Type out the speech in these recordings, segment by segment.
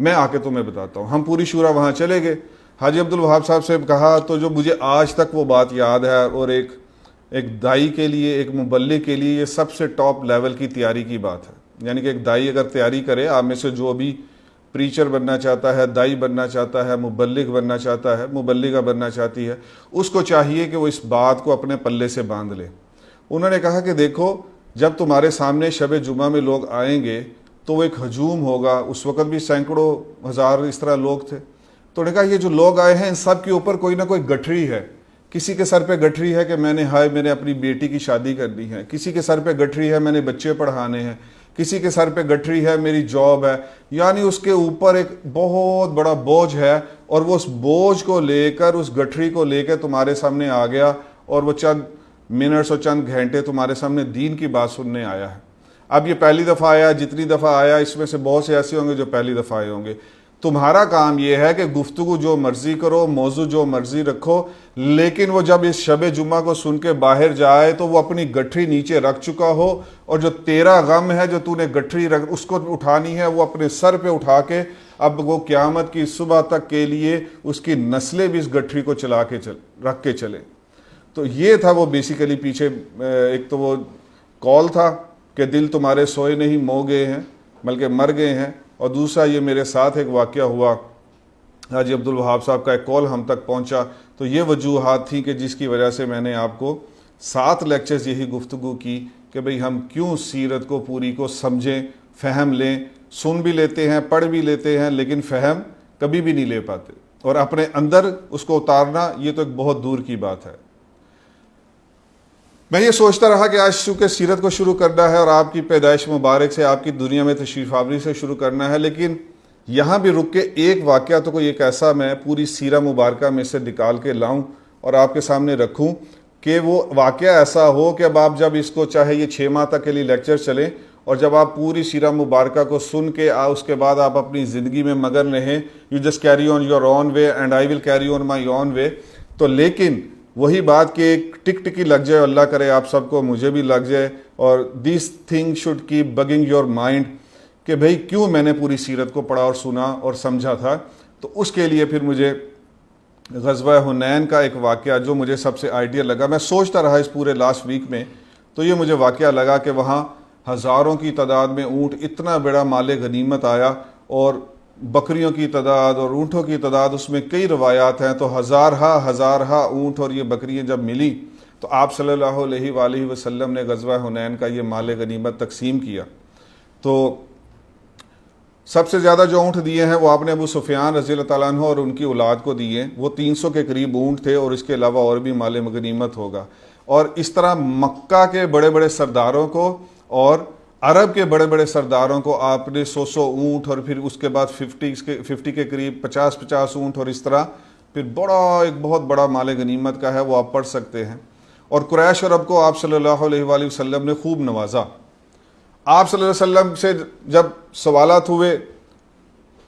میں آ کے تمہیں بتاتا ہوں۔ ہم پوری شورا وہاں چلے گئے، حاجی عبدالوہاب صاحب سے کہا تو جو مجھے آج تک وہ بات یاد ہے، اور ایک دائی کے لیے، ایک مبلغ کے لیے یہ سب سے ٹاپ لیول کی تیاری کی بات ہے۔ یعنی کہ ایک دائی اگر تیاری کرے، آپ میں سے جو بھی پریچر بننا چاہتا ہے، دائی بننا چاہتا ہے، مبلغ بننا چاہتا ہے، مبلغہ بننا چاہتی ہے، اس کو چاہیے کہ وہ اس بات کو اپنے پلے سے باندھ لے۔ انہوں نے کہا کہ دیکھو، جب تمہارے سامنے شب جمعہ میں لوگ آئیں گے تو وہ ایک ہجوم ہوگا۔ اس وقت بھی سینکڑوں ہزار اس طرح لوگ تھے۔ تو انہوں نے کہا یہ جو لوگ آئے ہیں ان سب کے اوپر کوئی نہ کوئی گٹھری ہے۔ کسی کے سر پہ گٹھری ہے کہ میں نے اپنی بیٹی کی شادی کرنی ہے، کسی کے سر پہ گٹھری ہے میں نے بچے پڑھانے ہیں، کسی کے سر پہ گٹھری ہے میری جاب ہے۔ یعنی اس کے اوپر ایک بہت بڑا بوجھ ہے، اور وہ اس بوجھ کو لے کر، اس گٹھری کو لے کے تمہارے سامنے آ گیا، اور وہ چند منٹس اور چند گھنٹے تمہارے سامنے دین کی بات سننے آیا ہے۔ اب یہ پہلی دفعہ آیا، جتنی دفعہ آیا اس میں سے بہت سے ایسے ہوں گے جو پہلی دفعہ آئے ہوں گے۔ تمہارا کام یہ ہے کہ گفتگو جو مرضی کرو، موضوع جو مرضی رکھو، لیکن وہ جب اس شب جمعہ کو سن کے باہر جائے تو وہ اپنی گٹھری نیچے رکھ چکا ہو، اور جو تیرا غم ہے جو تو نے گٹھری اس کو اٹھانی ہے، وہ اپنے سر پہ اٹھا کے اب وہ قیامت کی صبح تک کے لیے اس کی نسلیں بھی اس گٹھری کو رکھ کے چلے۔ تو یہ تھا وہ بیسیکلی پیچھے ایک تو وہ کال تھا کہ دل تمہارے سوئے نہیں مو گئے ہیں بلکہ مر گئے ہیں، اور دوسرا یہ میرے ساتھ ایک واقعہ ہوا، حاجی عبدالوہاب صاحب کا ایک کال ہم تک پہنچا۔ تو یہ وجوہات تھیں کہ جس کی وجہ سے میں نے آپ کو 7 لیکچرز یہی گفتگو کی کہ بھئی ہم کیوں سیرت کو پوری کو سمجھیں، فہم لیں۔ سن بھی لیتے ہیں، پڑھ بھی لیتے ہیں، لیکن فہم کبھی بھی نہیں لے پاتے، اور اپنے اندر اس کو اتارنا یہ تو ایک بہت دور کی بات ہے۔ میں یہ سوچتا رہا کہ آج چونکہ سیرت کو شروع کرنا ہے اور آپ کی پیدائش مبارک سے، آپ کی دنیا میں تشریف آوری سے شروع کرنا ہے، لیکن یہاں بھی رک کے ایک واقعہ تو کوئی ایک ایسا میں پوری سیرہ مبارکہ میں سے نکال کے لاؤں اور آپ کے سامنے رکھوں کہ وہ واقعہ ایسا ہو کہ اب آپ جب اس کو، چاہے یہ 6 ماہ تک کے لیے لیکچر چلیں، اور جب آپ پوری سیرہ مبارکہ کو سن کے اس کے بعد آپ اپنی زندگی میں مگن رہیں، you just carry on your own way and I will carry on my own way. تو لیکن وہی بات کہ ایک ٹک ٹکی لگ جائے، اللہ کرے آپ سب کو، مجھے بھی لگ جائے، اور this thing should keep bugging your mind کہ بھئی کیوں میں نے پوری سیرت کو پڑھا اور سنا اور سمجھا تھا۔ تو اس کے لیے پھر مجھے غزوہ حنین کا ایک واقعہ جو مجھے سب سے آئیڈیل لگا، میں سوچتا رہا اس پورے لاسٹ ویک میں، تو یہ مجھے واقعہ لگا کہ وہاں ہزاروں کی تعداد میں اونٹ، اتنا بڑا مال غنیمت آیا، اور بکریوں کی تعداد اور اونٹوں کی تعداد، اس میں کئی روایات ہیں، تو ہزارہا اونٹ اور یہ بکریاں جب ملی تو آپ صلی اللہ علیہ وآلہ وسلم نے غزوہ حنین کا یہ مال غنیمت تقسیم کیا۔ تو سب سے زیادہ جو اونٹ دیے ہیں وہ آپ نے ابو سفیان رضی اللہ تعالیٰ عنہ اور ان کی اولاد کو دیے، وہ 300 کے قریب اونٹ تھے، اور اس کے علاوہ اور بھی مال غنیمت ہوگا۔ اور اس طرح مکہ کے بڑے بڑے سرداروں کو اور عرب کے بڑے بڑے سرداروں کو آپ نے 100 اونٹ، اور پھر اس کے بعد 50 کے قریب 50 اونٹ، اور اس طرح پھر ایک بہت بڑا مال غنیمت کا ہے، وہ آپ پڑھ سکتے ہیں۔ اور قریش عرب کو آپ صلی اللہ علیہ وآلہ وسلم نے خوب نوازا۔ آپ صلی اللہ علیہ وسلم سے جب سوالات ہوئے،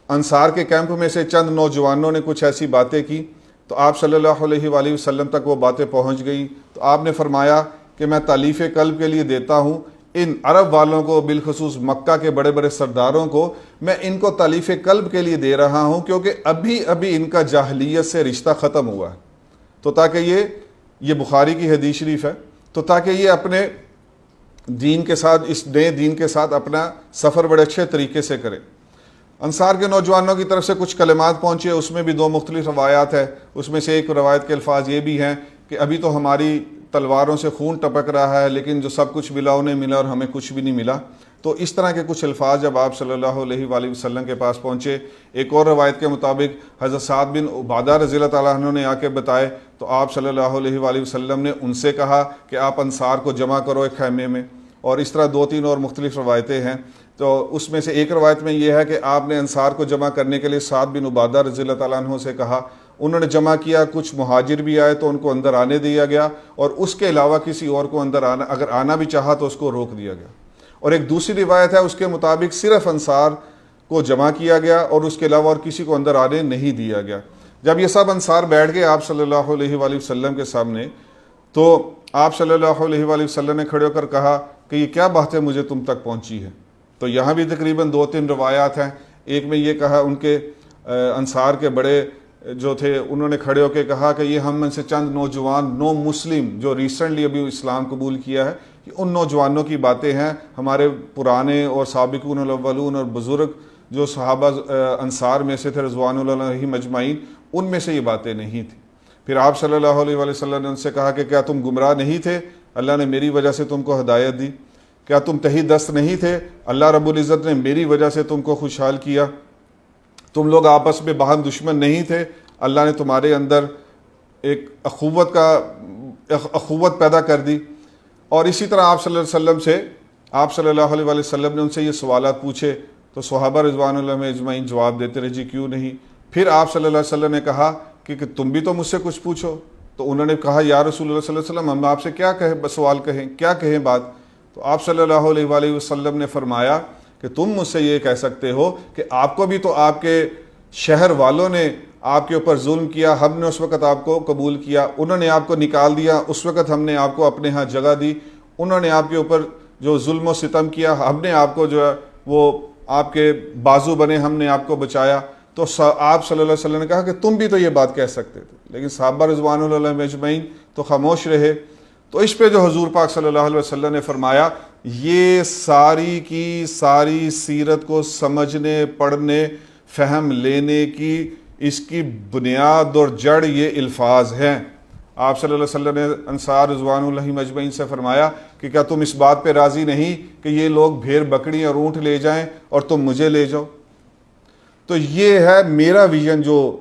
انصار کے کیمپ میں سے چند نوجوانوں نے کچھ ایسی باتیں کی تو آپ صلی اللہ علیہ وآلہ وسلم تک وہ باتیں پہنچ گئی، تو آپ نے فرمایا کہ میں تالیف قلب کے لیے دیتا ہوں ان عرب والوں کو، بالخصوص مکہ کے بڑے بڑے سرداروں کو، میں ان کو تالیف قلب کے لیے دے رہا ہوں کیونکہ ابھی ان کا جاہلیت سے رشتہ ختم ہوا ہے، تو تاکہ یہ بخاری کی حدیث شریف ہے، تو تاکہ یہ اپنے دین کے ساتھ، اس نئے دین کے ساتھ اپنا سفر بڑے اچھے طریقے سے کرے۔ انصار کے نوجوانوں کی طرف سے کچھ کلمات پہنچے، اس میں بھی 2 مختلف روایات ہیں۔ اس میں سے ایک روایت کے الفاظ یہ بھی ہیں کہ ابھی تو ہماری تلواروں سے خون ٹپک رہا ہے، لیکن جو سب کچھ ملا انہیں ملا اور ہمیں کچھ بھی نہیں ملا۔ تو اس طرح کے کچھ الفاظ جب آپ صلی اللہ علیہ وآلہ وسلم کے پاس پہنچے، ایک اور روایت کے مطابق حضرت سعد بن عبادہ رضی اللہ تعالیٰ عنہ نے آ کے بتائے، تو آپ صلی اللہ علیہ وآلہ وسلم نے ان سے کہا کہ آپ انصار کو جمع کرو ایک خیمے میں، اور اس طرح 2-3 اور مختلف روایتیں ہیں۔ تو اس میں سے ایک روایت میں یہ ہے کہ آپ نے انصار کو جمع کرنے کے لیے سعد بن عبادہ رضی اللہ تعالیٰ عنہ سے کہا، انہوں نے جمع کیا، کچھ مہاجر بھی آئے تو ان کو اندر آنے دیا گیا، اور اس کے علاوہ کسی اور کو اندر اگر آنا بھی چاہا تو اس کو روک دیا گیا۔ اور ایک دوسری روایت ہے اس کے مطابق صرف انصار کو جمع کیا گیا اور اس کے علاوہ اور کسی کو اندر آنے نہیں دیا گیا۔ جب یہ سب انصار بیٹھ گئے آپ صلی اللہ علیہ وآلہ وسلم کے سامنے، تو آپ صلی اللہ علیہ وآلہ وسلم نے کھڑے ہو کر کہا کہ یہ کیا بات ہے مجھے تم تک پہنچی ہے؟ تو یہاں بھی تقریباً 2-3 روایات ہیں۔ ایک میں یہ کہا، ان کے انصار کے بڑے جو تھے انہوں نے کھڑے ہو کے کہا کہ یہ ہم میں سے چند نوجوان نو مسلم جو ریسنٹلی ابھی اسلام قبول کیا ہے، ان نوجوانوں کی باتیں ہیں، ہمارے پرانے اور سابقون الاولون اور بزرگ جو صحابہ انصار میں سے تھے رضوان اللہ علیہم اجمعین، ان میں سے یہ باتیں نہیں تھیں۔ پھر آپ صلی اللہ علیہ وسلم نے ان سے کہا کہ کیا تم گمراہ نہیں تھے؟ اللہ نے میری وجہ سے تم کو ہدایت دی۔ کیا تم تہی دست نہیں تھے؟ اللہ رب العزت نے میری وجہ سے تم کو خوشحال کیا۔ تم لوگ آپس میں باہم دشمن نہیں تھے، اللہ نے تمہارے اندر ایک اخوت پیدا کر دی۔ اور اسی طرح آپ صلی اللہ علیہ وسلم نے ان سے یہ سوالات پوچھے تو صحابہ رضوان اللہ اجمعین جواب دیتے رہے جی کیوں نہیں۔ پھر آپ صلی اللہ علیہ وسلم نے کہا کہ تم بھی تو مجھ سے کچھ پوچھو، تو انہوں نے کہا یا رسول اللہ صلی اللہ علیہ وسلم ہم آپ سے کیا کہیں، سوال کہیں، کیا کہیں بات؟ تو آپ صلی اللہ علیہ وسلم نے فرمایا کہ تم مجھ سے یہ کہہ سکتے ہو کہ آپ کو بھی تو آپ کے شہر والوں نے آپ کے اوپر ظلم کیا، ہم نے اس وقت آپ کو قبول کیا، انہوں نے آپ کو نکال دیا، اس وقت ہم نے آپ کو اپنے ہاں جگہ دی، انہوں نے آپ کے اوپر جو ظلم و ستم کیا، ہم نے آپ کو جو ہے وہ آپ کے بازو بنے، ہم نے آپ کو بچایا۔ تو آپ صلی اللہ علیہ وسلم نے کہا کہ تم بھی تو یہ بات کہہ سکتے تھے، لیکن صحابہ رضوان اللہ علیہم اجمعین تو خاموش رہے۔ تو اس پہ جو حضور پاک صلی اللہ علیہ وسلم نے فرمایا یہ ساری کی ساری سیرت کو سمجھنے، پڑھنے، فہم لینے کی اس کی بنیاد اور جڑ یہ الفاظ ہیں۔ آپ صلی اللہ علیہ وسلم نے انصار رضوان اللہ اجمعین سے فرمایا کہ کیا تم اس بات پہ راضی نہیں کہ یہ لوگ بھیڑ بکری اور اونٹ لے جائیں اور تم مجھے لے جاؤ؟ تو یہ ہے میرا ویژن جو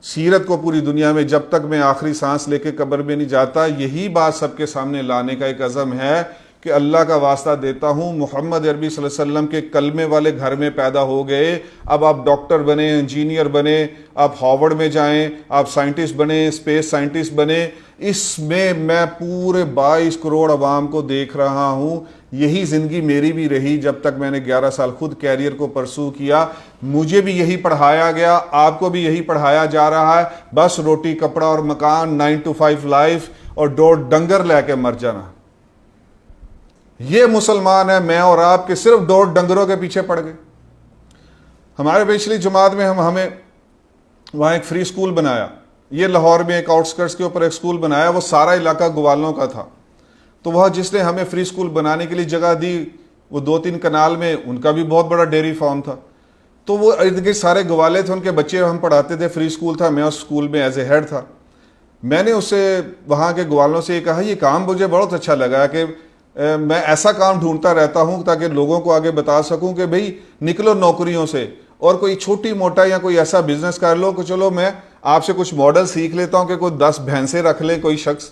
سیرت کو پوری دنیا میں جب تک میں آخری سانس لے کے قبر میں نہیں جاتا، یہی بات سب کے سامنے لانے کا ایک عزم ہے کہ اللہ کا واسطہ دیتا ہوں محمد عربی صلی اللہ علیہ وسلم کے کلمے والے گھر میں پیدا ہو گئے، اب آپ ڈاکٹر بنے، انجینئر بنے، آپ ہارورڈ میں جائیں، آپ سائنٹسٹ بنے، اسپیس سائنٹسٹ بنے، اس میں پورے 22 کروڑ عوام کو دیکھ رہا ہوں۔ یہی زندگی میری بھی رہی جب تک میں نے 11 سال خود کیریئر کو پرسو کیا، مجھے بھی یہی پڑھایا گیا، آپ کو بھی یہی پڑھایا جا رہا ہے، بس روٹی کپڑا اور مکان، 9 to 5 لائف اور 2 ڈنگر لے کے مر جانا۔ یہ مسلمان ہے، میں اور آپ کے صرف 2 ڈنگروں کے پیچھے پڑ گئے۔ ہمارے پچھلی جماعت میں ہمیں وہاں ایک فری سکول بنایا، یہ لاہور میں ایک آؤٹسکرٹس کے اوپر ایک سکول بنایا، وہ سارا علاقہ گوالوں کا تھا۔ تو وہاں جس نے ہمیں فری سکول بنانے کے لیے جگہ دی، وہ 2-3 کنال میں ان کا بھی بہت بڑا ڈیری فارم تھا، تو وہ ارد گرد سارے گوالے تھے، ان کے بچے ہم پڑھاتے تھے، فری سکول تھا، میں اس سکول میں ایز اے ہیڈ تھا۔ میں نے اس سے وہاں کے گوالوں سے یہ کہا یہ کام مجھے بہت اچھا لگا کہ میں ایسا کام ڈھونڈتا رہتا ہوں تاکہ لوگوں کو آگے بتا سکوں کہ بھئی نکلو نوکریوں سے اور کوئی چھوٹی موٹا یا کوئی ایسا بزنس کر لو کہ چلو میں آپ سے کچھ ماڈل سیکھ لیتا ہوں کہ کوئی 10 بھینسیں رکھ لے کوئی شخص،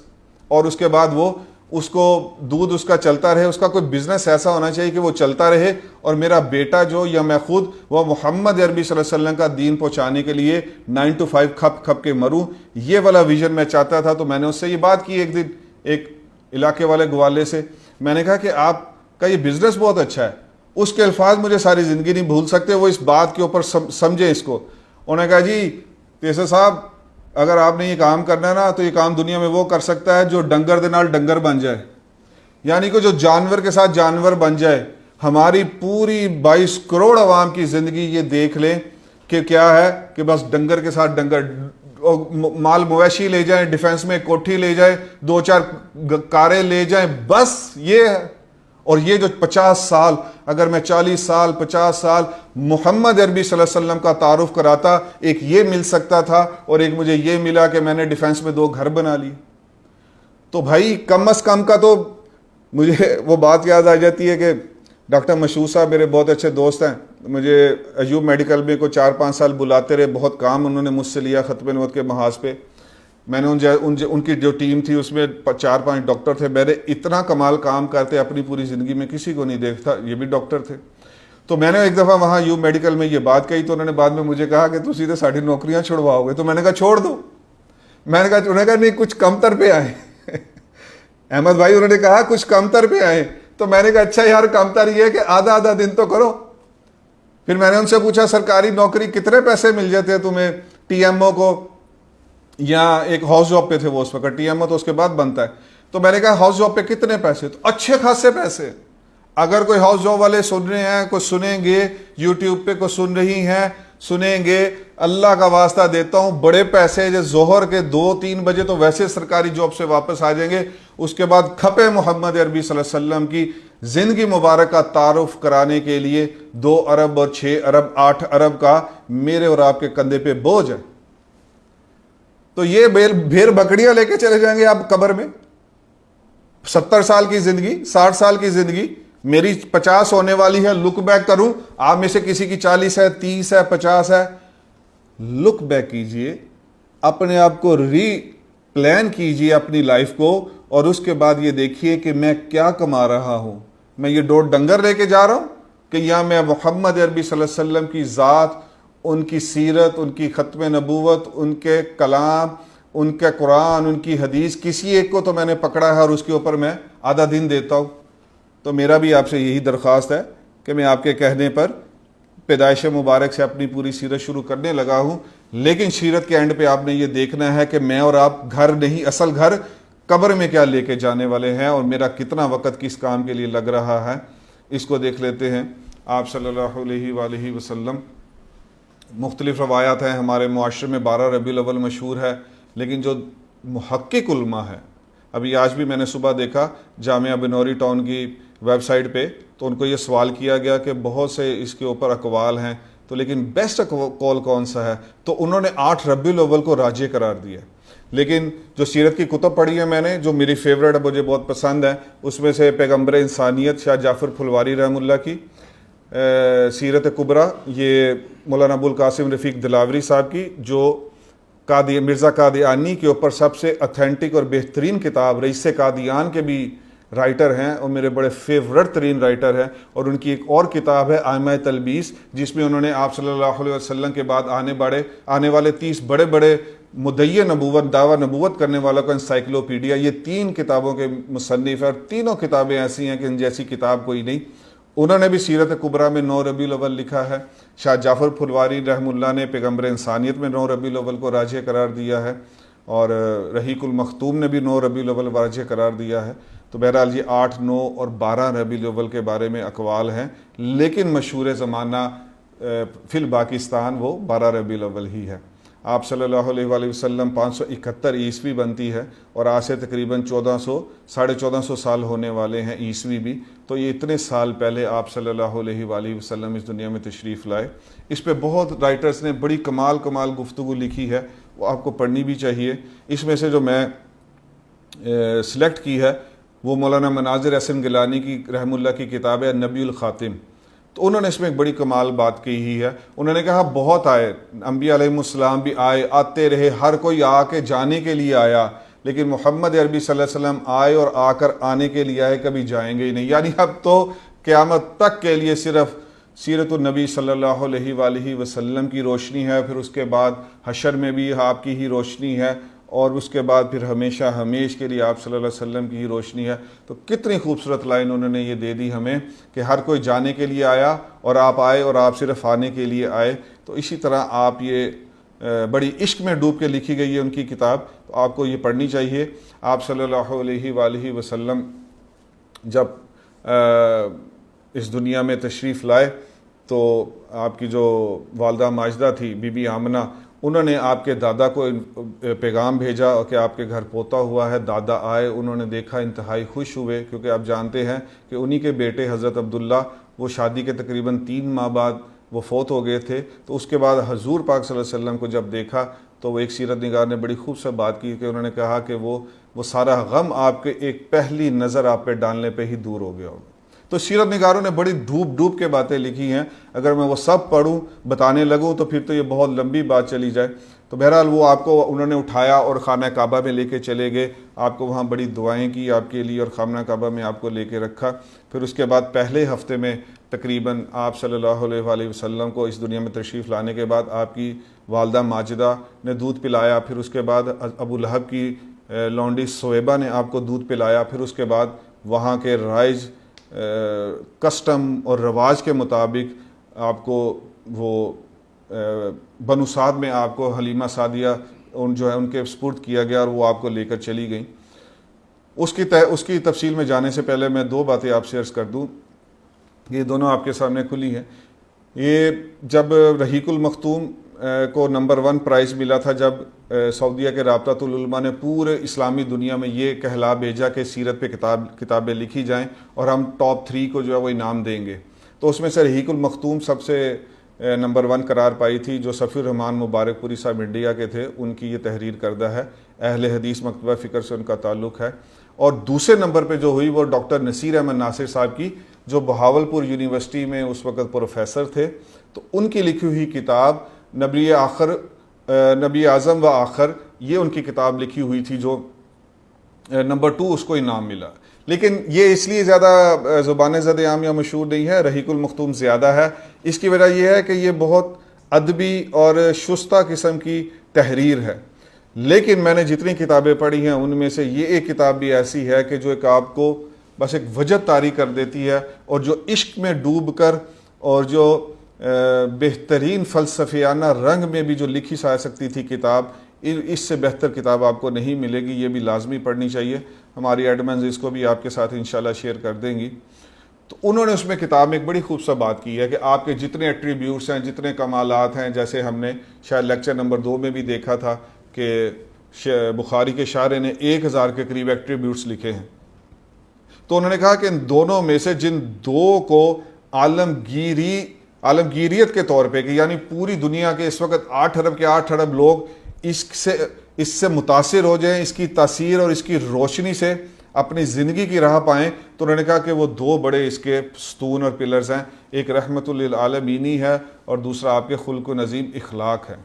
اور اس کے بعد وہ اس کو دودھ اس کا چلتا رہے، اس کا کوئی بزنس ایسا ہونا چاہیے کہ وہ چلتا رہے، اور میرا بیٹا جو یا میں خود وہ محمد عربی صلی اللہ علیہ وسلم کا دین پہنچانے کے لیے 9 to 5 کھپ کے مروں۔ یہ والا ویژن میں چاہتا تھا۔ تو میں نے اس سے یہ بات کی ایک دن ایک علاقے والے گوالے سے، میں نے کہا کہ آپ کا یہ بزنس بہت اچھا ہے، اس کے الفاظ مجھے ساری زندگی نہیں بھول سکتے، وہ اس بات کے اوپر سمجھے اس کو۔ انہوں نے کہا جی تیسر صاحب اگر آپ نے یہ کام کرنا ہے نا تو یہ کام دنیا میں وہ کر سکتا ہے جو ڈنگر دے نال ڈنگر بن جائے، یعنی کہ جو جانور کے ساتھ جانور بن جائے۔ ہماری پوری 22 کروڑ عوام کی زندگی یہ دیکھ لیں کہ کیا ہے کہ بس ڈنگر کے ساتھ ڈنگر، مال مویشی لے جائیں، ڈیفنس میں کوٹھی لے جائیں، 2-4 کاریں لے جائیں، بس یہ ہے۔ اور یہ جو 50 سال، اگر میں 40 سال 50 سال محمد عربی صلی اللہ علیہ وسلم کا تعارف کراتا، ایک یہ مل سکتا تھا اور ایک مجھے یہ ملا کہ میں نے ڈیفنس میں 2 گھر بنا لیے۔ تو بھائی کم از کم کا تو مجھے وہ بات یاد آ جاتی ہے کہ ڈاکٹر مشہور صاحب میرے بہت اچھے دوست ہیں، مجھے ایوب میڈیکل میں کو 4-5 سال بلاتے رہے، بہت کام انہوں نے مجھ سے لیا ختم نبوت کے محاذ پہ۔ میں نے ان کی جو ٹیم تھی اس میں 4-5 ڈاکٹر تھے، میں نے اتنا کمال کام کرتے اپنی پوری زندگی میں کسی کو نہیں دیکھتا، یہ بھی ڈاکٹر تھے۔ تو میں نے ایک دفعہ وہاں ایوب میڈیکل میں یہ بات کہی تو انہوں نے بعد میں مجھے کہا کہ تسی تو ساری نوکریاں چھڑواؤ گے، تو میں نے کہا چھوڑ دو۔ میں نے کہا انہوں نے کہا نہیں کچھ کم تر پہ آئے احمد بھائی، انہوں نے کہا کچھ کم تر پہ آئے، تو میں نے کہا اچھا یار کم تر یہ ہے کہ آدھا دن تو کرو۔ پھر میں نے ان سے پوچھا سرکاری نوکری کتنے پیسے مل جاتے ہیں تمہیں، ٹی ایم او کو، یا ایک ہاؤس جاب پہ تھے وہ اس وقت، ٹی ایم او تو اس کے بعد بنتا ہے، تو میں نے کہا ہاؤس جاب پہ کتنے پیسے، تو اچھے خاصے پیسے، اگر کوئی ہاؤس جاب والے سن رہے ہیں، کوئی سنیں گے، یوٹیوب پہ کوئی سن رہی ہیں، سنیں گے، اللہ کا واسطہ دیتا ہوں، بڑے پیسے جو ظہر کے 2-3 بجے تو ویسے سرکاری جاب سے واپس آ جائیں گے، اس کے بعد کھپے محمد عربی صلی اللہ علیہ وسلم کی زندگی مبارک کا تعارف کرانے کے لیے 2 ارب اور 6 ارب 8 ارب کا میرے اور آپ کے کندھے پہ بوجھ ہے۔ تو یہ بھیڑ بکریاں لے کے چلے جائیں گے آپ قبر میں؟ 70 سال کی زندگی، 60 سال کی زندگی، میری 50 ہونے والی ہے، لک بیک کروں، آپ میں سے کسی کی 40 ہے، 30 ہے، 50 ہے، لک بیک کیجئے، اپنے آپ کو ری پلان کیجئے اپنی لائف کو، اور اس کے بعد یہ دیکھیے کہ میں کیا کما رہا ہوں۔ میں یہ 2 ڈنگر لے کے جا رہا ہوں کہ یا میں محمد عربی صلی اللہ علیہ وسلم کی ذات، ان کی سیرت، ان کی ختم نبوت، ان کے کلام، ان کے قرآن، ان کی حدیث، کسی ایک کو تو میں نے پکڑا ہے اور اس کے اوپر میں آدھا دن دیتا ہوں۔ تو میرا بھی آپ سے یہی درخواست ہے کہ میں آپ کے کہنے پر پیدائش مبارک سے اپنی پوری سیرت شروع کرنے لگا ہوں، لیکن سیرت کے اینڈ پہ آپ نے یہ دیکھنا ہے کہ میں اور آپ گھر نہیں، اصل گھر قبر میں کیا لے کے جانے والے ہیں، اور میرا کتنا وقت کس کام کے لیے لگ رہا ہے، اس کو دیکھ لیتے ہیں۔ آپ صلی اللہ علیہ وآلہ وسلم، مختلف روایات ہیں، ہمارے معاشرے میں 12 ربیع الاول مشہور ہے، لیکن جو محقق علماء ہے، ابھی آج بھی میں نے صبح دیکھا جامعہ بنوری ٹاؤن کی ویب سائٹ پہ، تو ان کو یہ سوال کیا گیا کہ بہت سے اس کے اوپر اقوال ہیں، تو لیکن بیسٹ قول کون سا ہے؟ تو انہوں نے 8 ربیع الاول کو راجح قرار دیا۔ لیکن جو سیرت کی کتب پڑھی ہے میں نے، جو میری فیوریٹ ہے، مجھے بہت پسند ہے، اس میں سے پیغمبر انسانیت شاہ جعفر پھلواری رحم اللہ کی سیرت کبریٰ، یہ مولانا ابوالقاسم رفیق دلاوری صاحب کی، جو مرزا قادیانی کے اوپر سب سے اتھینٹک اور بہترین کتاب، رئیس قادیان کے بھی رائٹر ہیں اور میرے بڑے فیورٹ ترین رائٹر ہیں، اور ان کی ایک اور کتاب ہے آئمہ تلبیس، جس میں انہوں نے آپ صلی اللہ علیہ وسلم کے بعد آنے والے 30 بڑے بڑے مدعی نبوت، دعویٰ نبوت کرنے والوں کا انسائکلوپیڈیا، یہ 3 کتابوں کے مصنف ہیں، اور تینوں کتابیں ایسی ہیں کہ ان جیسی کتاب کوئی نہیں۔ انہوں نے بھی سیرت کبریٰ میں 9 ربیع الاول لکھا ہے، شاہ جعفر پھلواری رحم اللہ نے پیغمبر انسانیت میں 9 ربیع الاول کو راجح قرار دیا ہے، اور رحیق المختوم نے بھی 9 ربیع الاول راجح قرار دیا ہے۔ تو بہرحال یہ 8، 9 اور 12 ربیع الاول کے بارے میں اقوال ہیں، لیکن مشہور زمانہ فی الپاکستان وہ 12 ربیع الاول ہی ہے۔ آپ صلی اللہ علیہ وآلہ وسلم 571 عیسوی بنتی ہے، اور آج سے تقریباً 1400 سال ہونے والے ہیں عیسوی بھی، تو یہ اتنے سال پہلے آپ صلی اللہ علیہ وآلہ وسلم اس دنیا میں تشریف لائے۔ اس پہ بہت رائٹرز نے بڑی کمال گفتگو لکھی ہے، وہ آپ کو پڑھنی بھی چاہیے۔ اس میں سے جو میں سلیکٹ کی ہے وہ مولانا مناظر احسن گیلانی کی رحم اللہ کی کتاب ہے نبی الخاتم۔ تو انہوں نے اس میں ایک بڑی کمال بات کی ہی ہے، انہوں نے کہا بہت آئے، انبیاء علیہ السلام بھی آئے، آتے رہے، ہر کوئی آ کے جانے کے لیے آیا، لیکن محمد عربی صلی اللہ علیہ وسلم آئے اور آ کر آنے کے لیے آئے، کبھی جائیں گے ہی نہیں۔ یعنی اب تو قیامت تک کے لیے صرف سیرت النبی صلی اللہ علیہ وآلہ وسلم کی روشنی ہے، پھر اس کے بعد حشر میں بھی آپ کی ہی روشنی ہے، اور اس کے بعد پھر ہمیشہ ہمیش کے لیے آپ صلی اللہ علیہ وسلم کی ہی روشنی ہے۔ تو کتنی خوبصورت لائن انہوں نے یہ دے دی ہمیں کہ ہر کوئی جانے کے لیے آیا اور آپ آئے اور آپ صرف آنے کے لیے آئے۔ تو اسی طرح آپ یہ بڑی عشق میں ڈوب کے لکھی گئی ہے ان کی کتاب، تو آپ کو یہ پڑھنی چاہیے۔ آپ صلی اللہ علیہ وآلہ وسلم جب اس دنیا میں تشریف لائے تو آپ کی جو والدہ ماجدہ تھی، بی بی آمنہ، انہوں نے آپ کے دادا کو پیغام بھیجا کہ آپ کے گھر پوتا ہوا ہے۔ دادا آئے، انہوں نے دیکھا، انتہائی خوش ہوئے، کیونکہ آپ جانتے ہیں کہ انہی کے بیٹے حضرت عبداللہ وہ شادی کے تقریباً 3 ماہ بعد وہ فوت ہو گئے تھے۔ تو اس کے بعد حضور پاک صلی اللہ علیہ وسلم کو جب دیکھا تو وہ ایک سیرت نگار نے بڑی خوبصورت بات کی کہ انہوں نے کہا کہ وہ سارا غم آپ کے ایک پہلی نظر آپ پہ ڈالنے پہ ہی دور ہو گیا ہوگا۔ تو سیرت نگاروں نے بڑی ڈوب کے باتیں لکھی ہیں، اگر میں وہ سب پڑھوں بتانے لگوں تو پھر تو یہ بہت لمبی بات چلی جائے۔ تو بہرحال وہ آپ کو انہوں نے اٹھایا اور خانہ کعبہ میں لے کے چلے گئے، آپ کو وہاں بڑی دعائیں کی آپ کے لیے، اور خانہ کعبہ میں آپ کو لے کے رکھا۔ پھر اس کے بعد پہلے ہفتے میں تقریباً آپ صلی اللہ علیہ وآلہ وسلم کو اس دنیا میں تشریف لانے کے بعد آپ کی والدہ ماجدہ نے دودھ پلایا، پھر اس کے بعد ابو لہب کی لونڈی سویبہ نے آپ کو دودھ پلایا، پھر اس کے بعد وہاں کے رائج کسٹم اور رواج کے مطابق آپ کو وہ بنو سعد میں آپ کو حلیمہ سعدیہ ان کے سپرد کیا گیا، اور وہ آپ کو لے کر چلی گئیں۔ اس کی تفصیل میں جانے سے پہلے میں 2 باتیں آپ سے عرض کر دوں۔ یہ دونوں آپ کے سامنے کھلی ہیں۔ یہ جب رحیق المختوم کو نمبر 1 پرائز ملا تھا، جب سعودیہ کے رابطۃ العلماء نے پورے اسلامی دنیا میں یہ کہلا بھیجا کہ سیرت پہ کتابیں لکھی جائیں اور ہم ٹاپ 3 کو جو ہے وہ انعام دیں گے، تو اس میں سے رحیق المختوم سب سے نمبر 1 قرار پائی تھی، جو صفی الرحمان مبارک پوری صاحب انڈیا کے تھے، ان کی یہ تحریر کردہ ہے، اہل حدیث مکتبہ فکر سے ان کا تعلق ہے۔ اور دوسرے نمبر پہ جو ہوئی وہ ڈاکٹر نصیر احمد ناصر صاحب کی، جو بہاولپور یونیورسٹی میں اس وقت پروفیسر تھے، تو ان کی لکھی ہوئی کتاب نبی اعظم و آخر، یہ ان کی کتاب لکھی ہوئی تھی، جو نمبر 2 اس کو انعام ملا۔ لیکن یہ اس لیے زیادہ زبان زد عام یا مشہور نہیں ہے، رحیق المختوم زیادہ ہے۔ اس کی وجہ یہ ہے کہ یہ بہت ادبی اور شستہ قسم کی تحریر ہے، لیکن میں نے جتنی کتابیں پڑھی ہیں ان میں سے یہ ایک کتاب بھی ایسی ہے کہ جو ایک آپ کو بس ایک وجد طاری کر دیتی ہے، اور جو عشق میں ڈوب کر اور جو بہترین فلسفیانہ رنگ میں بھی جو لکھی جا سکتی تھی کتاب، اس سے بہتر کتاب آپ کو نہیں ملے گی، یہ بھی لازمی پڑھنی چاہیے۔ ہماری ایڈمنز اس کو بھی آپ کے ساتھ انشاءاللہ شیئر کر دیں گی۔ تو انہوں نے اس میں کتاب میں ایک بڑی خوبصورت بات کی ہے کہ آپ کے جتنے ایٹریبیوٹس ہیں، جتنے کمالات ہیں، جیسے ہم نے شاید لیکچر نمبر 2 میں بھی دیکھا تھا کہ بخاری کے شارح نے 1000 کے قریب ایٹریبیوٹس لکھے ہیں، تو انہوں نے کہا کہ ان دونوں میں سے جن 2 کو عالمگیریت کے طور پہ، کہ یعنی پوری دنیا کے اس وقت 8 ارب کے 8 ارب لوگ اس سے متاثر ہو جائیں، اس کی تاثیر اور اس کی روشنی سے اپنی زندگی کی راہ پائیں، تو انہوں نے کہا کہ وہ 2 بڑے اس کے ستون اور پلرز ہیں، ایک رحمت للعالمینی ہے اور دوسرا آپ کے خلق و نظیم اخلاق ہے۔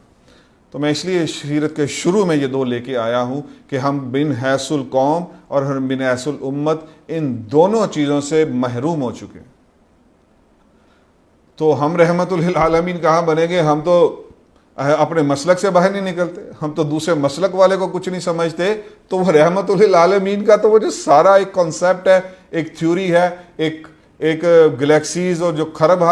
تو میں اس لیے سیرت کے شروع میں یہ 2 لے کے آیا ہوں کہ ہم بن حیث القوم اور ہم بن حیث الامت ان دونوں چیزوں سے محروم ہو چکے ہیں۔ تو ہم رحمت للعالمین کہاں بنیں گے؟ ہم تو اپنے مسلک سے باہر نہیں نکلتے، ہم تو دوسرے مسلک والے کو کچھ نہیں سمجھتے، تو وہ رحمت للعالمین کا تو وہ جو سارا ایک کانسیپٹ ہے، ایک تھیوری ہے، ایک گلیکسیز اور جو خرب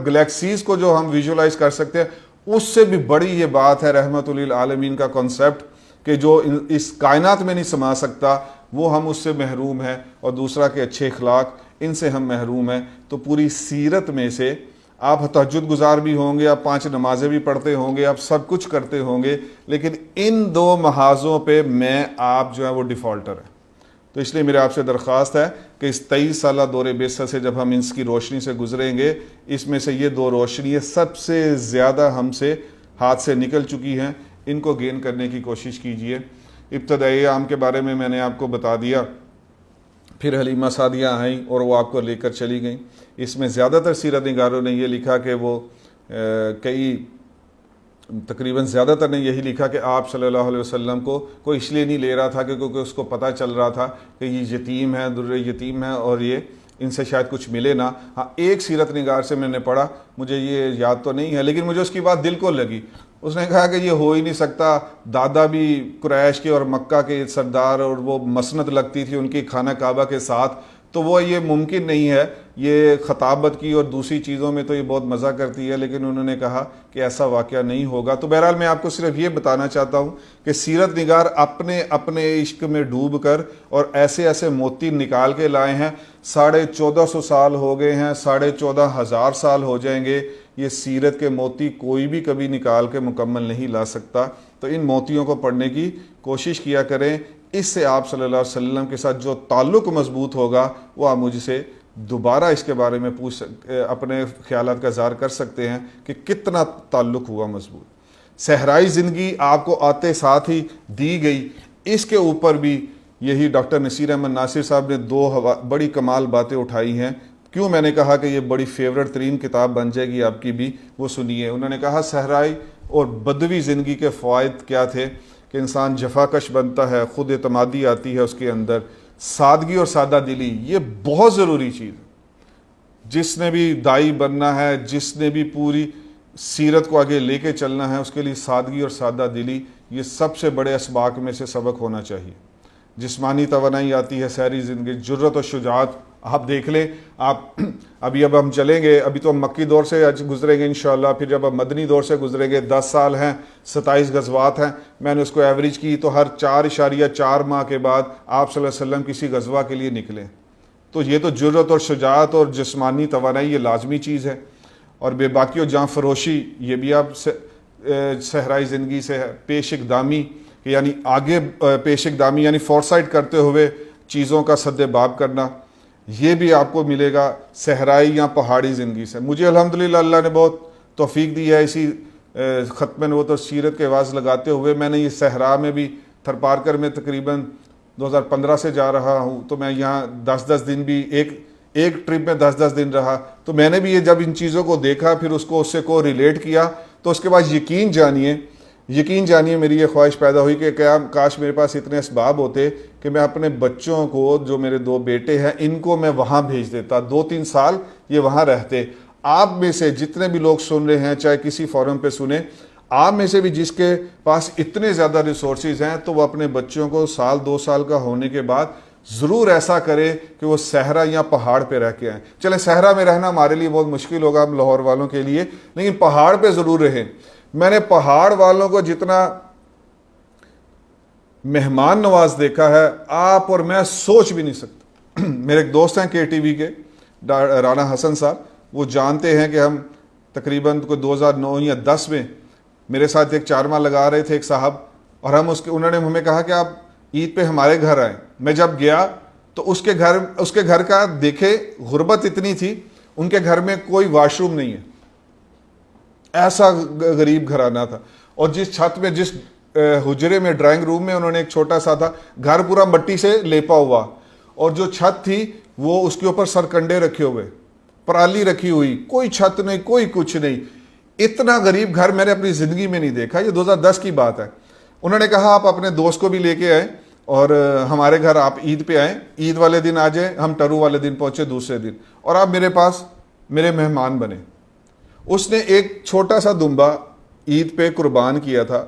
گلیکسیز کو جو ہم ویژولائز کر سکتے ہیں، اس سے بھی بڑی یہ بات ہے رحمت للعالمین کا کانسیپٹ، کہ جو اس کائنات میں نہیں سما سکتا، وہ ہم اس سے محروم ہیں، اور دوسرا کہ اچھے اخلاق، ان سے ہم محروم ہیں۔ تو پوری سیرت میں سے آپ تہجد گزار بھی ہوں گے، آپ 5 نمازیں بھی پڑھتے ہوں گے، آپ سب کچھ کرتے ہوں گے، لیکن ان 2 محاذوں پہ آپ جو ہے وہ ڈیفالٹر ہیں۔ تو اس لیے میرے آپ سے درخواست ہے کہ اس 23 سالہ دور بعثت سے جب ہم اس کی روشنی سے گزریں گے، اس میں سے یہ 2 روشنیاں سب سے زیادہ ہم سے ہاتھ سے نکل چکی ہیں، ان کو گین کرنے کی کوشش کیجئے۔ ابتدائی عام کے بارے میں نے آپ کو بتا دیا، پھر حلیمہ سعدیہ آئیں اور وہ آپ کو لے کر چلی گئیں۔ اس میں زیادہ تر سیرت نگاروں نے یہ لکھا کہ وہ تقریباً زیادہ تر نے یہی لکھا کہ آپ صلی اللہ علیہ وسلم کو کوئی اس لیے نہیں لے رہا تھا کیونکہ اس کو پتہ چل رہا تھا کہ یہ یتیم ہے، در یتیم ہے، اور یہ ان سے شاید کچھ ملے نہ۔ ہاں، ایک سیرت نگار سے میں نے پڑھا، مجھے یہ یاد تو نہیں ہے، لیکن مجھے اس کی بات دل کو لگی۔ اس نے کہا کہ یہ ہو ہی نہیں سکتا، دادا بھی قریش کے اور مکہ کے سردار، اور وہ مسند لگتی تھی ان کی خانہ کعبہ کے ساتھ، تو وہ یہ ممکن نہیں ہے، یہ خطابت کی اور دوسری چیزوں میں تو یہ بہت مزہ کرتی ہے، لیکن انہوں نے کہا کہ ایسا واقعہ نہیں ہوگا۔ تو بہرحال میں آپ کو صرف یہ بتانا چاہتا ہوں کہ سیرت نگار اپنے عشق میں ڈوب کر اور ایسے موتی نکال کے لائے ہیں۔ 1450 سال ہو گئے ہیں، 14,500 سال ہو جائیں گے، یہ سیرت کے موتی کوئی بھی کبھی نکال کے مکمل نہیں لا سکتا۔ تو ان موتیوں کو پڑھنے کی کوشش کیا کریں، اس سے آپ صلی اللہ علیہ وسلم کے ساتھ جو تعلق مضبوط ہوگا، وہ آپ مجھ سے دوبارہ اس کے بارے میں اپنے خیالات کا اظہار کر سکتے ہیں کہ کتنا تعلق ہوا مضبوط۔ صحرائی زندگی آپ کو آتے ساتھ ہی دی گئی، اس کے اوپر بھی یہی ڈاکٹر نصیر احمد ناصر صاحب نے 2 بڑی کمال باتیں اٹھائی ہیں۔ کیوں میں نے کہا کہ یہ بڑی فیورٹ ترین کتاب بن جائے گی آپ کی بھی، وہ سنیے۔ انہوں نے کہا صحرائی اور بدوی زندگی کے فوائد کیا تھے، کہ انسان جفاکش بنتا ہے، خود اعتمادی آتی ہے اس کے اندر، سادگی اور سادہ دلی، یہ بہت ضروری چیز ہے۔ جس نے بھی دائی بننا ہے، جس نے بھی پوری سیرت کو آگے لے کے چلنا ہے، اس کے لیے سادگی اور سادہ دلی یہ سب سے بڑے اسباق میں سے سبق ہونا چاہیے۔ جسمانی توانائی آتی ہے سحری زندگی، جرت اور شجاعت۔ آپ دیکھ لیں، اب ہم چلیں گے، ابھی تو ہم مکی دور سے گزریں گے انشاءاللہ، پھر جب ہم مدنی دور سے گزریں گے، 10 سال ہیں، 27 غزوات ہیں، میں نے اس کو ایوریج کی تو ہر 4.4 ماہ کے بعد آپ صلی اللہ علیہ وسلم کسی غزوہ کے لیے نکلیں۔ تو یہ تو جرأت اور شجاعت اور جسمانی توانائی یہ لازمی چیز ہے. اور بے باکی و جاں فروشی یہ بھی آپ صحرائی زندگی سے ہے. پیش اقدامی یعنی آگے پیش اقدامی یعنی فورسائٹ کرتے ہوئے چیزوں کا سد باب کرنا, یہ بھی آپ کو ملے گا صحرائی یا پہاڑی زندگی سے. مجھے الحمدللہ اللہ نے بہت توفیق دی ہے. اسی ختم نبوت اور سیرت کے آواز لگاتے ہوئے میں نے یہ صحرا میں بھی تھرپارکر میں تقریباً 2015 سے جا رہا ہوں, تو میں یہاں 10-10 دن بھی ایک ٹرپ میں 10-10 دن رہا. تو میں نے بھی یہ جب ان چیزوں کو دیکھا پھر اس کو ریلیٹ کیا, تو اس کے بعد یقین جانیے میری یہ خواہش پیدا ہوئی کہ کاش میرے پاس اتنے اسباب ہوتے کہ میں اپنے بچوں کو, جو میرے 2 بیٹے ہیں, ان کو میں وہاں بھیج دیتا, 2-3 سال یہ وہاں رہتے. آپ میں سے جتنے بھی لوگ سن رہے ہیں, چاہے کسی فورم پہ سنیں, آپ میں سے بھی جس کے پاس اتنے زیادہ ریسورسز ہیں, تو وہ اپنے بچوں کو 1-2 سال کا ہونے کے بعد ضرور ایسا کرے کہ وہ صحرا یا پہاڑ پہ رہ کے آئیں. چلیں صحرا میں رہنا ہمارے لیے بہت مشکل ہوگا ہم لاہور والوں کے لیے, لیکن پہاڑ پہ ضرور رہیں. میں نے پہاڑ والوں کو جتنا مہمان نواز دیکھا ہے, آپ اور میں سوچ بھی نہیں سکتے. میرے ایک دوست ہیں KTV کے, رانا حسن صاحب, وہ جانتے ہیں کہ ہم تقریباً 2009 یا 10 میں میرے ساتھ ایک 4 ماہ لگا رہے تھے ایک صاحب, اور انہوں نے ہمیں کہا کہ آپ عید پہ ہمارے گھر آئیں. میں جب گیا تو اس کے گھر کا دیکھے غربت اتنی تھی, ان کے گھر میں کوئی واش روم نہیں ہے, ایسا غریب گھرانہ تھا. اور جس چھت میں, جس حجرے میں, ڈرائنگ روم میں انہوں نے ایک چھوٹا سا تھا, گھر پورا مٹی سے لیپا ہوا, اور جو چھت تھی وہ اس کے اوپر سرکنڈے رکھے ہوئے, پرالی رکھی ہوئی, کوئی چھت نہیں, کوئی کچھ نہیں. اتنا غریب گھر میں نے اپنی زندگی میں نہیں دیکھا. یہ 2010 کی بات ہے. انہوں نے کہا آپ اپنے دوست کو بھی لے کے آئیں اور ہمارے گھر آپ عید پہ آئیں, عید والے دن آ جائیں, ہم ٹرو والے دن پہنچے دوسرے دن, اور آپ میرے پاس میرے مہمان بنے. اس نے ایک چھوٹا سا دمبا عید پہ قربان کیا تھا,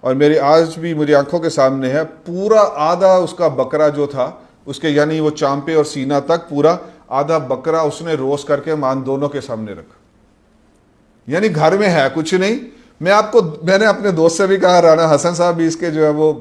اور آج بھی میری آنکھوں کے سامنے ہے. پورا آدھا اس کا بکرا جو تھا اس کے, یعنی وہ چانپے اور سینہ تک پورا آدھا بکرا اس نے روسٹ کر کے مان دونوں کے سامنے رکھا. یعنی گھر میں ہے کچھ نہیں. میں نے اپنے دوست سے بھی کہا, رانا حسن صاحب بھی اس کے جو ہے وہ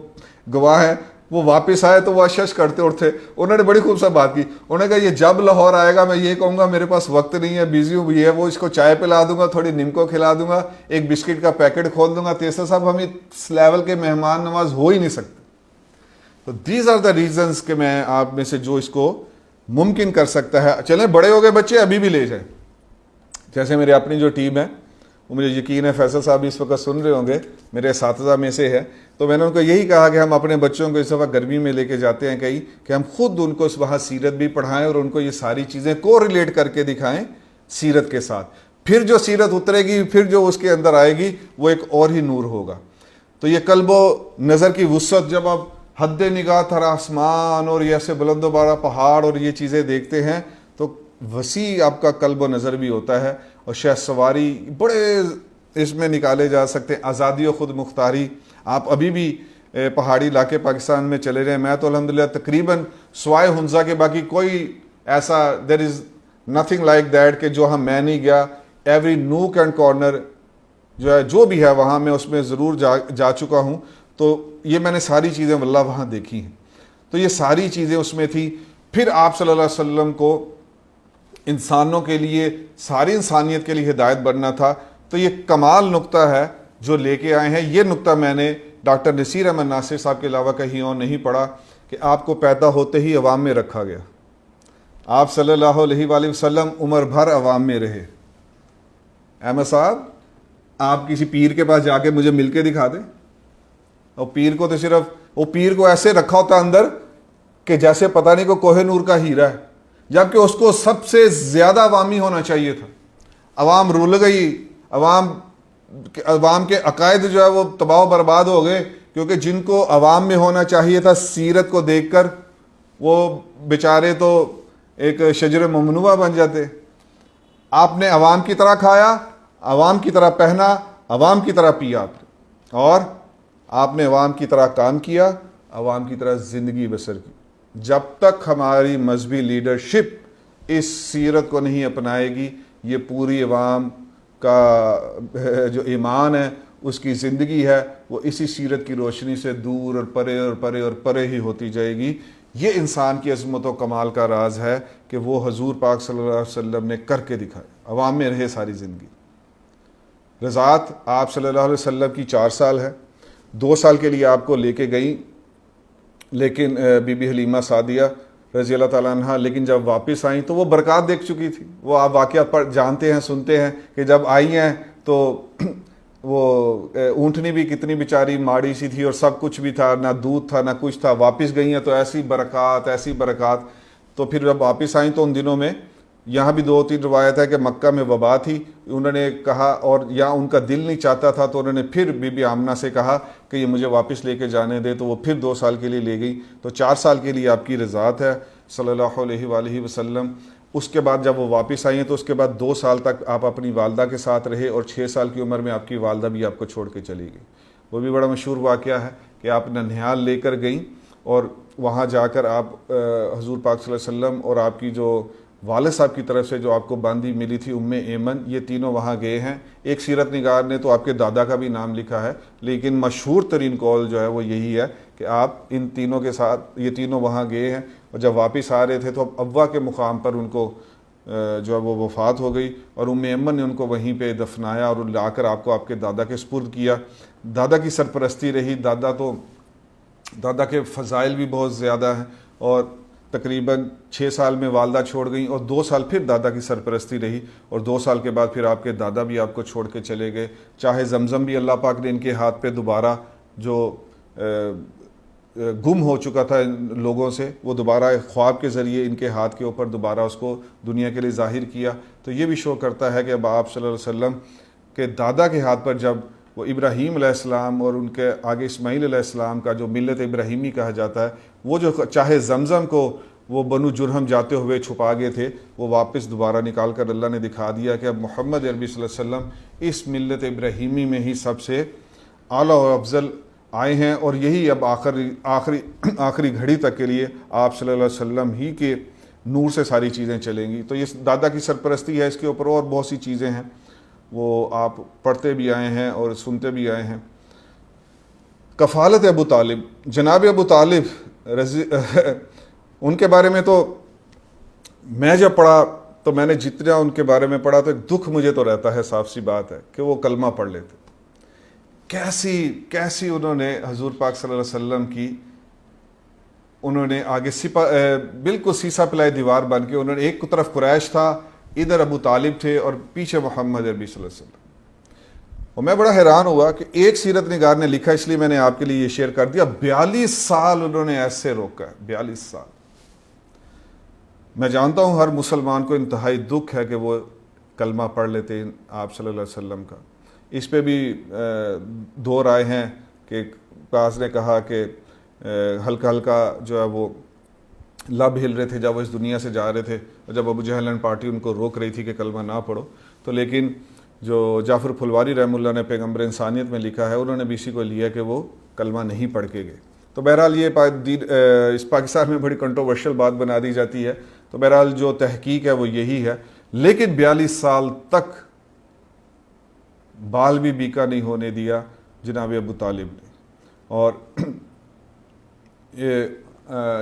گواہ ہیں, وہ واپس آئے تو وہ اشش کرتے اٹھتے. انہوں نے بڑی خوبصورت بات کی. انہوں نے کہا یہ جب لاہور آئے گا میں یہ کہوں گا میرے پاس وقت نہیں ہے, بیزی ہوں, یہ وہ اس کو چائے پلا دوں گا, تھوڑی نمکو کھلا دوں گا, ایک بسکٹ کا پیکٹ کھول دوں گا. تیسرا صاحب ہم اس لیول کے مہمان نواز ہو ہی نہیں سکتے. تو دیز آر دا ریزنس کہ میں آپ میں سے جو اس کو ممکن کر سکتا ہے. چلیں بڑے ہو گئے بچے ابھی بھی لے جائیں. جیسے میری اپنی جو ٹیم ہے, وہ مجھے یقین ہے فیصل صاحب بھی اس وقت سن رہے ہوں گے, میرے اساتذہ میں سے ہے, تو میں نے ان کو یہی کہا کہ ہم اپنے بچوں کو اس دفعہ گرمی میں لے کے جاتے ہیں کہیں, کہ ہم خود ان کو اس وہاں سیرت بھی پڑھائیں اور ان کو یہ ساری چیزیں کو ریلیٹ کر کے دکھائیں سیرت کے ساتھ. پھر جو سیرت اترے گی, پھر جو اس کے اندر آئے گی, وہ ایک اور ہی نور ہوگا. تو یہ قلب و نظر کی وسعت, جب آپ حد نگاہ تر آسمان اور یہ ایسے بلند و بالا پہاڑ اور یہ چیزیں دیکھتے ہیں, تو وسیع آپ کا قلب و نظر بھی ہوتا ہے. اور شہ سواری بڑے اس میں نکالے جا سکتے ہیں, آزادی و خود مختاری. آپ ابھی بھی پہاڑی علاقے پاکستان میں چلے رہے ہیں. میں تو الحمدللہ تقریباً سوائے ہنزا کے باقی کوئی ایسا دیر از نتھنگ لائک دیٹ کہ جو میں نہیں گیا. ایوری نوک اینڈ کارنر جو بھی ہے وہاں میں اس میں ضرور جا چکا ہوں. تو یہ میں نے ساری چیزیں واللہ وہاں دیکھی ہیں. تو یہ ساری چیزیں اس میں تھی. پھر آپ صلی اللہ علیہ وسلم کو انسانوں کے لیے, ساری انسانیت کے لیے ہدایت بننا تھا. تو یہ کمال نقطہ ہے جو لے کے آئے ہیں. یہ نقطہ میں نے ڈاکٹر نصیر احمد ناصر صاحب کے علاوہ کہیں اور نہیں پڑھا, کہ آپ کو پیدا ہوتے ہی عوام میں رکھا گیا. آپ صلی اللہ علیہ وآلہ وسلم عمر بھر عوام میں رہے. احمد صاحب آپ کسی پیر کے پاس جا کے مجھے مل کے دکھا دیں. اور پیر کو تو صرف وہ پیر کو ایسے رکھا ہوتا اندر کہ جیسے پتہ نہیں کو کوہ نور کا ہیرا ہے, جبکہ اس کو سب سے زیادہ عوامی ہونا چاہیے تھا. عوام رول گئی, عوام کے عقائد جو ہے وہ تباہ و برباد ہو گئے, کیونکہ جن کو عوام میں ہونا چاہیے تھا سیرت کو دیکھ کر وہ بیچارے تو ایک شجر ممنوعہ بن جاتے. آپ نے عوام کی طرح کھایا, عوام کی طرح پہنا, عوام کی طرح پیا, اور آپ نے عوام کی طرح کام کیا, عوام کی طرح زندگی بسر کی. جب تک ہماری مذہبی لیڈرشپ اس سیرت کو نہیں اپنائے گی, یہ پوری عوام کا جو ایمان ہے اس کی زندگی ہے وہ اسی سیرت کی روشنی سے دور اور پرے اور پرے اور پرے ہی ہوتی جائے گی۔ یہ انسان کی عظمت و کمال کا راز ہے کہ وہ حضور پاک صلی اللہ علیہ وسلم نے کر کے دکھائے، عوام میں رہے ساری زندگی۔ رضاعت آپ صلی اللہ علیہ وسلم کی 4 سال ہے، 2 سال کے لیے آپ کو لے کے گئیں، لیکن بی بی حلیمہ سعدیہ رضی اللہ تعالیٰ عنہ، لیکن جب واپس آئیں تو وہ برکات دیکھ چکی تھی۔ وہ آپ واقعات پر جانتے ہیں، سنتے ہیں کہ جب آئی ہیں تو وہ اونٹنی بھی کتنی بیچاری ماڑی سی تھی اور سب کچھ بھی تھا، نہ دودھ تھا نہ کچھ تھا، واپس گئی ہیں تو ایسی برکات ایسی برکات۔ تو پھر جب واپس آئیں تو ان دنوں میں یہاں بھی 2-3 روایت ہے کہ مکہ میں وبا تھی، انہوں نے کہا، اور یا ان کا دل نہیں چاہتا تھا تو انہوں نے پھر بی بی آمنہ سے کہا کہ یہ مجھے واپس لے کے جانے دے، تو وہ پھر 2 سال کے لیے لے گئی۔ تو 4 سال کے لیے آپ کی رضاعت ہے صلی اللہ علیہ وآلہ وسلم۔ اس کے بعد جب وہ واپس آئی ہیں تو اس کے بعد 2 سال تک آپ اپنی والدہ کے ساتھ رہے، اور 6 سال کی عمر میں آپ کی والدہ بھی آپ کو چھوڑ کے چلی گئی۔ وہ بھی بڑا مشہور واقعہ ہے کہ آپ ننھیال لے کر گئیں، اور وہاں جا کر آپ حضور پاک صلی اللہ علیہ وسلم اور آپ کی جو والد صاحب کی طرف سے جو آپ کو باندی ملی تھی ام ایمن، یہ تینوں وہاں گئے ہیں۔ ایک سیرت نگار نے تو آپ کے دادا کا بھی نام لکھا ہے، لیکن مشہور ترین قول جو ہے وہ یہی ہے کہ آپ ان تینوں کے ساتھ، یہ تینوں وہاں گئے ہیں، اور جب واپس آ رہے تھے تو ابا کے مقام پر ان کو جو ہے وہ وفات ہو گئی، اور ام ایمن نے ان کو وہیں پہ دفنایا اور لا کر آپ کو آپ کے دادا کے سپرد کیا۔ دادا کی سرپرستی رہی، دادا کے فضائل بھی بہت زیادہ ہیں، اور تقریباً 6 سال میں والدہ چھوڑ گئیں، اور 2 سال پھر دادا کی سرپرستی رہی، اور 2 سال کے بعد پھر آپ کے دادا بھی آپ کو چھوڑ کے چلے گئے۔ چاہے زمزم بھی اللہ پاک نے ان کے ہاتھ پہ دوبارہ جو گم ہو چکا تھا لوگوں سے، وہ دوبارہ خواب کے ذریعے ان کے ہاتھ کے اوپر دوبارہ اس کو دنیا کے لیے ظاہر کیا۔ تو یہ بھی شو کرتا ہے کہ اب آپ صلی اللہ علیہ وسلم کے دادا کے ہاتھ پر جب وہ ابراہیم علیہ السلام اور ان کے آگے اسماعیل علیہ السلام کا جو ملت ابراہیمی کہا جاتا ہے، وہ جو چاہے زمزم کو وہ بنو جرہم جاتے ہوئے چھپا گئے تھے، وہ واپس دوبارہ نکال کر اللہ نے دکھا دیا کہ اب محمد عربی صلی اللہ علیہ وسلم اس ملت ابراہیمی میں ہی سب سے اعلیٰ اور افضل آئے ہیں، اور یہی اب آخری گھڑی تک کے لیے آپ صلی اللہ علیہ وسلم ہی کے نور سے ساری چیزیں چلیں گی۔ تو یہ دادا کی سرپرستی ہے، اس کے اوپر اور بہت سی چیزیں ہیں، وہ آپ پڑھتے بھی آئے ہیں اور سنتے بھی آئے ہیں۔ کفالت ابو طالب، جناب ابو طالب ان کے بارے میں تو میں جب پڑھا تو میں نے جتنا ان کے بارے میں پڑھا تو ایک دکھ مجھے تو رہتا ہے، صاف سی بات ہے کہ وہ کلمہ پڑھ لیتے۔ کیسی انہوں نے حضور پاک صلی اللہ علیہ وسلم کی، انہوں نے آگے بالکل سیسا پلائی دیوار بن کے، انہوں نے ایک طرف قریش تھا، ادھر ابو طالب تھے، اور پیچھے محمد عربی صلی اللہ علیہ وسلم۔ اور میں بڑا حیران ہوا کہ ایک سیرت نگار نے لکھا، اس لیے میں نے آپ کے لیے یہ شیئر کر دیا، 42 سال انہوں نے ایسے روکا ہے، 42 سال۔ میں جانتا ہوں ہر مسلمان کو انتہائی دکھ ہے کہ وہ کلمہ پڑھ لیتے ہیں آپ صلی اللہ علیہ وسلم کا۔ اس پہ بھی 2 رائے ہیں کہ بعض نے کہا کہ ہلکا ہلکا جو ہے وہ لب ہل رہے تھے جب وہ اس دنیا سے جا رہے تھے، اور جب ابو جہل اینڈ پارٹی ان کو روک رہی تھی کہ کلمہ نہ پڑھو، تو لیکن جو جعفر پھلواری رحمہ اللہ نے پیغمبر انسانیت میں لکھا ہے، انہوں نے بھی اسی کو لیا کہ وہ کلمہ نہیں پڑھ کے گئے۔ تو بہرحال یہ اس پاکستان میں بڑی کنٹروورشل بات بنا دی جاتی ہے، تو بہرحال جو تحقیق ہے وہ یہی ہے، لیکن 42 سال تک بال بھی بیکا نہیں ہونے دیا جناب ابو طالب نے۔ اور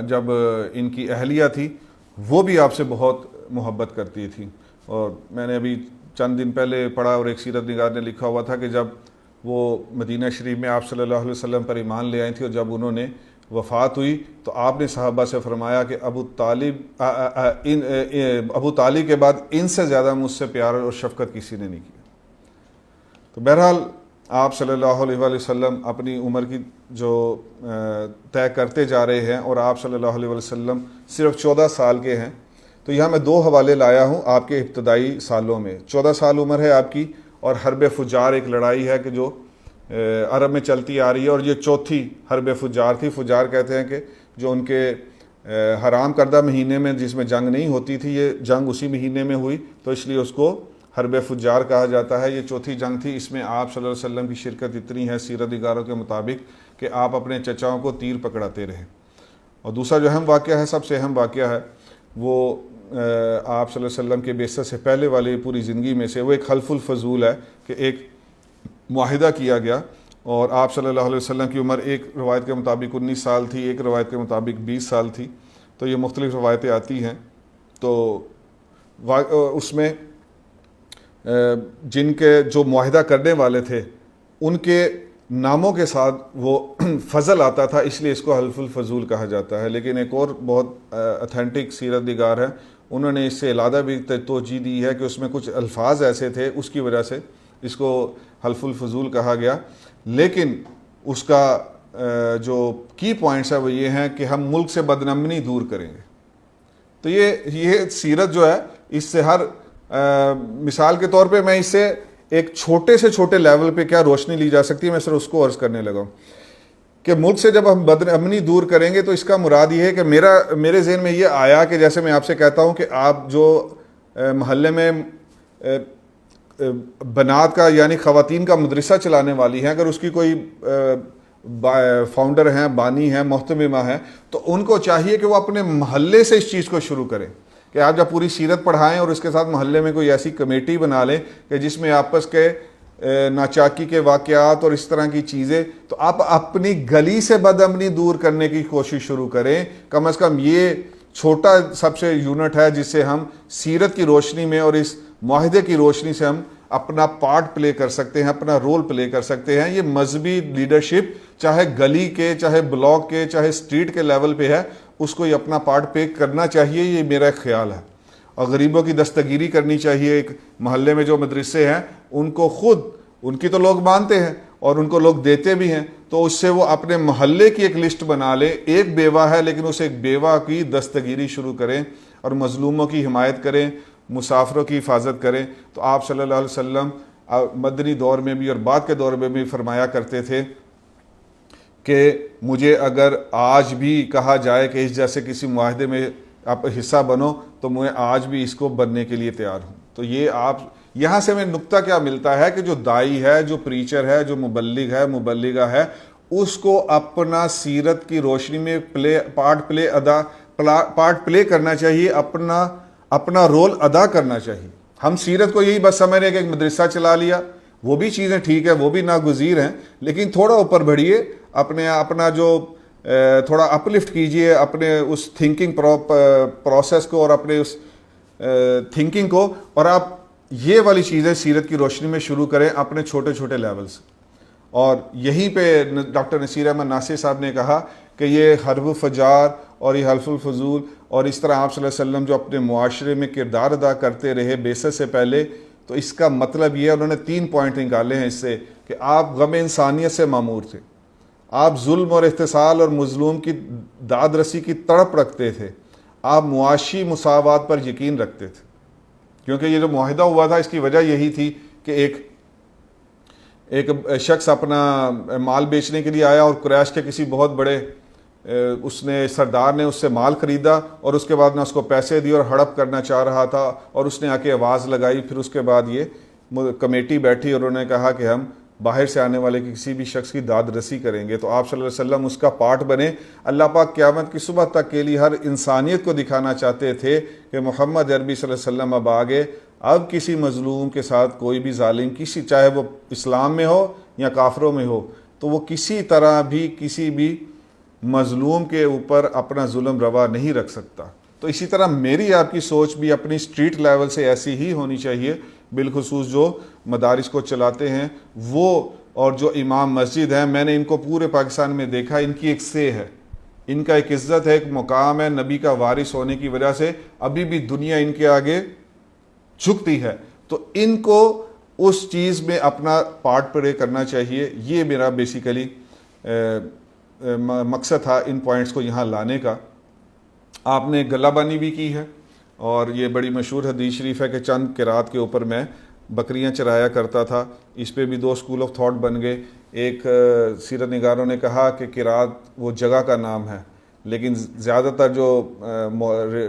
جب ان کی اہلیہ تھی وہ بھی آپ سے بہت محبت کرتی تھی، اور میں نے ابھی چند دن پہلے پڑھا اور ایک سیرت نگار نے لکھا ہوا تھا کہ جب وہ مدینہ شریف میں آپ صلی اللہ علیہ وسلم پر ایمان لے آئی تھی، اور جب انہوں نے وفات ہوئی تو آپ نے صحابہ سے فرمایا کہ ابو طالب کے بعد ان سے زیادہ مجھ سے پیار اور شفقت کسی نے نہیں کیا۔ تو بہرحال آپ صلی اللہ علیہ وآلہ وسلم اپنی عمر کی جو طے کرتے جا رہے ہیں، اور آپ صلی اللہ علیہ وآلہ وسلم صرف 14 سال کے ہیں۔ تو یہاں میں 2 حوالے لایا ہوں آپ کے ابتدائی سالوں میں۔ 14 سال عمر ہے آپ کی، اور حرب فجار ایک لڑائی ہے کہ جو عرب میں چلتی آ رہی ہے، اور یہ چوتھی حرب فجار تھی۔ فجار کہتے ہیں کہ جو ان کے حرام کردہ مہینے میں جس میں جنگ نہیں ہوتی تھی، یہ جنگ اسی مہینے میں ہوئی، تو اس لیے اس کو حرب فجار کہا جاتا ہے۔ یہ چوتھی جنگ تھی، اس میں آپ صلی اللہ علیہ وسلم کی شرکت اتنی ہے سیرت نگاروں کے مطابق کہ آپ اپنے چچاؤں کو تیر پکڑاتے رہے۔ اور دوسرا جو اہم واقعہ ہے، سب سے اہم واقعہ ہے، وہ آپ صلی اللہ علیہ وسلم کے بعثت سے پہلے والی پوری زندگی میں سے وہ ایک خلف الفضول ہے کہ ایک معاہدہ کیا گیا، اور آپ صلی اللہ علیہ وسلم کی عمر ایک روایت کے مطابق 19 سال تھی، ایک روایت کے مطابق 20 سال تھی، تو یہ مختلف روایتیں آتی ہیں۔ تو اس میں جن کے جو معاہدہ کرنے والے تھے ان کے ناموں کے ساتھ وہ فضل آتا تھا، اس لیے اس کو حلف الفضول کہا جاتا ہے۔ لیکن ایک اور بہت اتھینٹک سیرت نگار ہے، انہوں نے اس سے علیحدہ بھی توجہ دی ہے کہ اس میں کچھ الفاظ ایسے تھے، اس کی وجہ سے اس کو حلف الفضول کہا گیا۔ لیکن اس کا جو کی پوائنٹس ہے وہ یہ ہیں کہ ہم ملک سے بدامنی دور کریں گے۔ تو یہ سیرت جو ہے، اس سے ہر مثال کے طور پہ میں اس سے ایک چھوٹے سے چھوٹے لیول پہ کیا روشنی لی جا سکتی ہے، میں صرف اس کو عرض کرنے لگا ہوں کہ ملک سے جب ہم بدامنی دور کریں گے تو اس کا مراد یہ ہے کہ میرے ذہن میں یہ آیا کہ جیسے میں آپ سے کہتا ہوں کہ آپ جو محلے میں بنات کا یعنی خواتین کا مدرسہ چلانے والی ہیں، اگر اس کی کوئی فاؤنڈر ہیں، بانی ہیں، محتممہ ہیں، تو ان کو چاہیے کہ وہ اپنے محلے سے اس چیز کو شروع کریں کہ آپ جب پوری سیرت پڑھائیں اور اس کے ساتھ محلے میں کوئی ایسی کمیٹی بنا لیں کہ جس میں آپس کے ناچاکی کے واقعات اور اس طرح کی چیزیں، تو آپ اپنی گلی سے بدامنی دور کرنے کی کوشش شروع کریں۔ کم از کم یہ چھوٹا سب سے یونٹ ہے جس سے ہم سیرت کی روشنی میں اور اس معاہدے کی روشنی سے ہم اپنا پارٹ پلے کر سکتے ہیں، اپنا رول پلے کر سکتے ہیں۔ یہ مذہبی لیڈرشپ چاہے گلی کے، چاہے بلاک کے، چاہے اسٹریٹ کے لیول پہ ہے، اس کو یہ اپنا پارٹ پلے کرنا چاہیے، یہ میرا ایک خیال ہے۔ اور غریبوں کی دستگیری کرنی چاہیے۔ ایک محلے میں جو مدرسے ہیں ان کو خود، ان کی تو لوگ مانتے ہیں اور ان کو لوگ دیتے بھی ہیں، تو اس سے وہ اپنے محلے کی ایک لسٹ بنا لیں۔ ایک بیوہ ہے لیکن اسے ایک بیوہ کی دستگیری شروع کریں اور مظلوموں کی حمایت کریں، مسافروں کی حفاظت کریں۔ تو آپ صلی اللہ علیہ وسلم مدنی دور میں بھی اور بعد کے دور میں بھی فرمایا کرتے تھے کہ مجھے اگر آج بھی کہا جائے کہ اس جیسے کسی معاہدے میں آپ حصہ بنو تو میں آج بھی اس کو بننے کے لیے تیار ہوں۔ تو یہ آپ یہاں سے میں نقطہ کیا ملتا ہے کہ جو دائی ہے، جو پریچر ہے، جو مبلغ ہے، مبلغہ ہے، اس کو اپنا سیرت کی روشنی میں پارٹ پلے کرنا چاہیے، اپنا رول ادا کرنا چاہیے۔ ہم سیرت کو یہی بس سمجھ رہے ہیں کہ ایک مدرسہ چلا لیا، وہ بھی چیزیں ٹھیک ہے، وہ بھی ناگزیر ہیں، لیکن تھوڑا اوپر بڑھیے، اپنا جو تھوڑا اپلفٹ کیجئے اپنے اس تھنکنگ پروسیس کو اور اپنے اس تھنکنگ کو، اور آپ یہ والی چیزیں سیرت کی روشنی میں شروع کریں اپنے چھوٹے چھوٹے لیول سے۔ اور یہیں پہ ڈاکٹر نصیر احمد ناصر صاحب نے کہا کہ یہ حرب فجار اور یہ حلف الفضول اور اس طرح آپ صلی اللہ علیہ وسلم جو اپنے معاشرے میں کردار ادا کرتے رہے بعثت سے پہلے، تو اس کا مطلب یہ ہے، انہوں نے 3 پوائنٹ نکالے ہیں اس سے، کہ آپ غم انسانیت سے معمور تھے، آپ ظلم اور احتسال اور مظلوم کی داد رسی کی تڑپ رکھتے تھے، آپ معاشی مساوات پر یقین رکھتے تھے، کیونکہ یہ جو معاہدہ ہوا تھا اس کی وجہ یہی تھی کہ ایک شخص اپنا مال بیچنے کے لیے آیا اور قریش کے کسی بہت بڑے اس نے سردار نے اس سے مال خریدا اور اس کے بعد نہ اس کو پیسے دی اور ہڑپ کرنا چاہ رہا تھا، اور اس نے آ کے آواز لگائی۔ پھر اس کے بعد یہ کمیٹی بیٹھی اور انہوں نے کہا کہ ہم باہر سے آنے والے کسی بھی شخص کی داد رسی کریں گے، تو آپ صلی اللہ علیہ وسلم اس کا پارٹ بنے۔ اللہ پاک قیامت کی صبح تک کے لیے ہر انسانیت کو دکھانا چاہتے تھے کہ محمد عربی صلی اللہ علیہ وسلم اب آگے، اب کسی مظلوم کے ساتھ کوئی بھی ظالم، چاہے وہ اسلام میں ہو یا کافروں میں ہو، تو وہ کسی طرح بھی کسی بھی مظلوم کے اوپر اپنا ظلم روا نہیں رکھ سکتا۔ تو اسی طرح میری آپ کی سوچ بھی اپنی اسٹریٹ لیول سے ایسی ہی ہونی چاہیے، بالخصوص جو مدارس کو چلاتے ہیں وہ، اور جو امام مسجد ہیں، میں نے ان کو پورے پاکستان میں دیکھا، ان کی ایک سے ہے، ان کا ایک عزت ہے، ایک مقام ہے، نبی کا وارث ہونے کی وجہ سے ابھی بھی دنیا ان کے آگے جھکتی ہے، تو ان کو اس چیز میں اپنا پارٹ پلے کرنا چاہیے۔ یہ میرا بیسیکلی مقصد تھا ان پوائنٹس کو یہاں لانے کا۔ آپ نے گلہ بانی بھی کی ہے، اور یہ بڑی مشہور حدیث شریف ہے کہ چند قرات کے اوپر میں بکریاں چرایا کرتا تھا۔ اس پہ بھی 2 اسکول آف تھاٹ بن گئے۔ ایک سیرت نگاروں نے کہا کہ قرات وہ جگہ کا نام ہے، لیکن زیادہ تر جو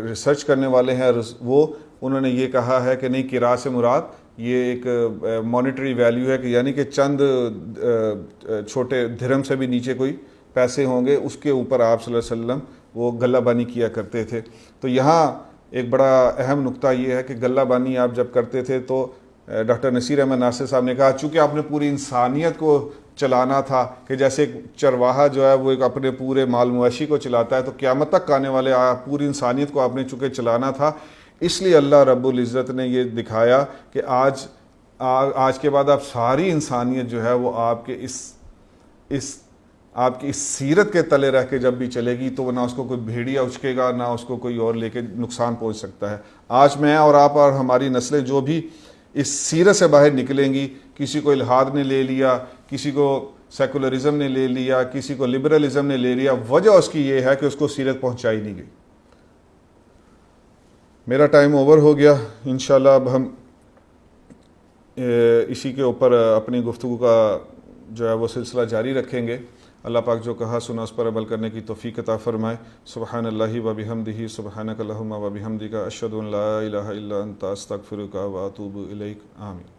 ریسرچ کرنے والے ہیں وہ انہوں نے یہ کہا ہے کہ نہیں، قرات سے مراد یہ ایک مانیٹری ویلیو ہے، کہ یعنی کہ چند چھوٹے دھرم سے بھی نیچے کوئی پیسے ہوں گے، اس کے اوپر آپ صلی اللہ علیہ وسلم وہ گلہ بانی کیا کرتے تھے۔ تو یہاں ایک بڑا اہم نقطہ یہ ہے کہ گلہ بانی آپ جب کرتے تھے تو ڈاکٹر نصیر احمد ناصر صاحب نے کہا چونکہ آپ نے پوری انسانیت کو چلانا تھا کہ جیسے ایک چرواہا جو ہے وہ ایک اپنے پورے مال مویشی کو چلاتا ہے، تو قیامت تک آنے والے پوری انسانیت کو آپ نے چونکہ چلانا تھا، اس لیے اللہ رب العزت نے یہ دکھایا کہ آج کے بعد آپ ساری انسانیت جو ہے وہ آپ کے آپ کی اس سیرت کے تلے رہ کے جب بھی چلے گی تو نہ اس کو کوئی بھیڑیا اچکے گا، نہ اس کو کوئی اور لے کے نقصان پہنچ سکتا ہے۔ آج میں اور آپ اور ہماری نسلیں جو بھی اس سیرت سے باہر نکلیں گی، کسی کو الحاد نے لے لیا، کسی کو سیکولرزم نے لے لیا، کسی کو لبرلزم نے لے لیا، وجہ اس کی یہ ہے کہ اس کو سیرت پہنچائی نہیں گئی۔ میرا ٹائم اوور ہو گیا، انشاءاللہ اب ہم اسی کے اوپر اپنی گفتگو کا جو ہے وہ سلسلہ جاری رکھیں گے۔ اللہ پاک جو کہا سنا اس پر عمل کرنے کی توفیق عطا فرمائے۔ سبحان اللہ و بحمدہ، سبحانک اللہم و بحمدک، اشہد ان لا الہ الا انت، استغفرک و اتوب الیک، آمین۔